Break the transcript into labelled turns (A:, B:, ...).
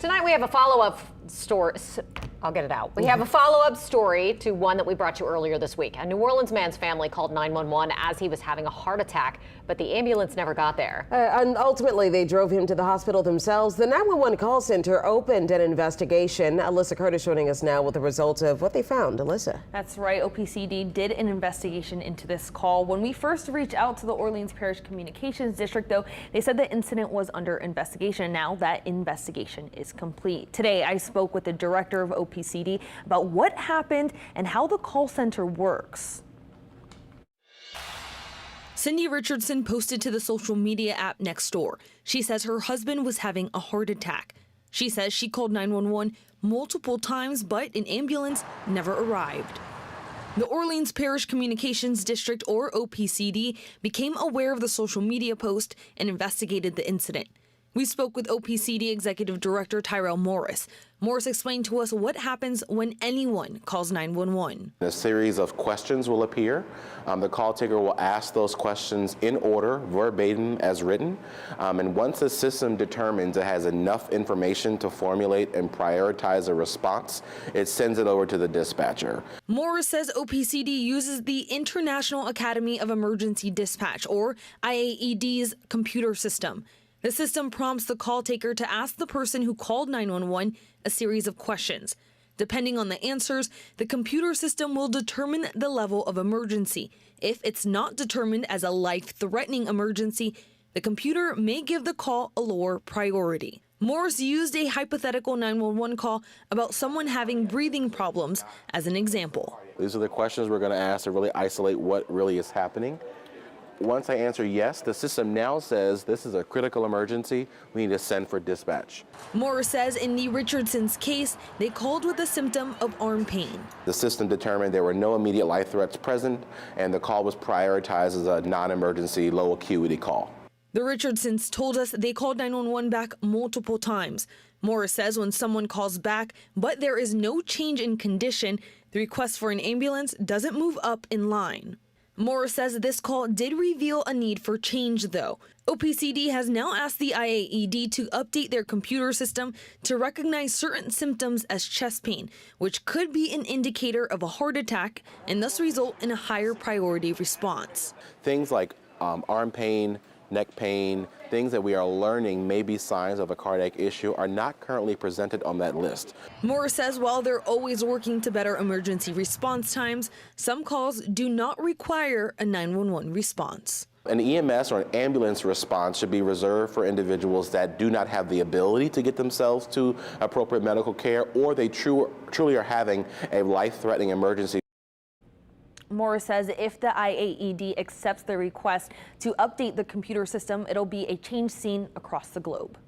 A: Tonight we have a follow-up story. I'll get it out. We have a follow-up story to one that we brought you earlier this week. A New Orleans man's family called 911 as he was having a heart attack, but the ambulance never got there.
B: And ultimately, they drove him to the hospital themselves. The 911 call center opened an investigation. Alyssa Curtis joining us now with the results of what they found. Alyssa.
C: That's right. OPCD did an investigation into this call. When we first reached out to the Orleans Parish Communications District, though, they said the incident was under investigation. Now that investigation is complete. Today, I spoke with the director of OPCD about what happened and how the call center works. Cindi Richardson posted to the social media app Nextdoor. She says her husband was having a heart attack. She says she called 911 multiple times, but an ambulance never arrived. The Orleans Parish Communications District, or OPCD, became aware of the social media post and investigated the incident. We spoke with OPCD Executive Director Tyrell Morris. Morris explained to us what happens when anyone calls 911.
D: A series of questions will appear. The call taker will ask those questions in order, verbatim as written. And once the system determines it has enough information to formulate and prioritize a response, it sends it over to the dispatcher.
C: Morris says OPCD uses the International Academy of Emergency Dispatch, or IAED's computer system. The system prompts the call taker to ask the person who called 911 a series of questions. Depending on the answers, the computer system will determine the level of emergency. If it's not determined as a life-threatening emergency, the computer may give the call a lower priority. Morris used a hypothetical 911 call about someone having breathing problems as an example.
D: These are the questions we're going to ask to really isolate what really is happening. Once I answer yes, the system now says this is a critical emergency. We need to send for dispatch.
C: Morris says in the Richardson's case, they called with a symptom of arm pain.
D: The system determined there were no immediate life threats present, and the call was prioritized as a non-emergency, low acuity call.
C: The Richardsons told us they called 911 back multiple times. Morris says when someone calls back, but there is no change in condition, the request for an ambulance doesn't move up in line. Morris says this call did reveal a need for change, though. OPCD has now asked the IAED to update their computer system to recognize certain symptoms as chest pain, which could be an indicator of a heart attack and thus result in a higher priority response.
D: Things like arm pain, neck pain, things that we are learning may be signs of a cardiac issue are not currently presented on that list.
C: Morris says while they're always working to better emergency response times, some calls do not require a 911 response.
D: An EMS or an ambulance response should be reserved for individuals that do not have the ability to get themselves to appropriate medical care, or they truly are having a life-threatening emergency.
C: Morris says if the IAED accepts the request to update the computer system, it'll be a change seen across the globe.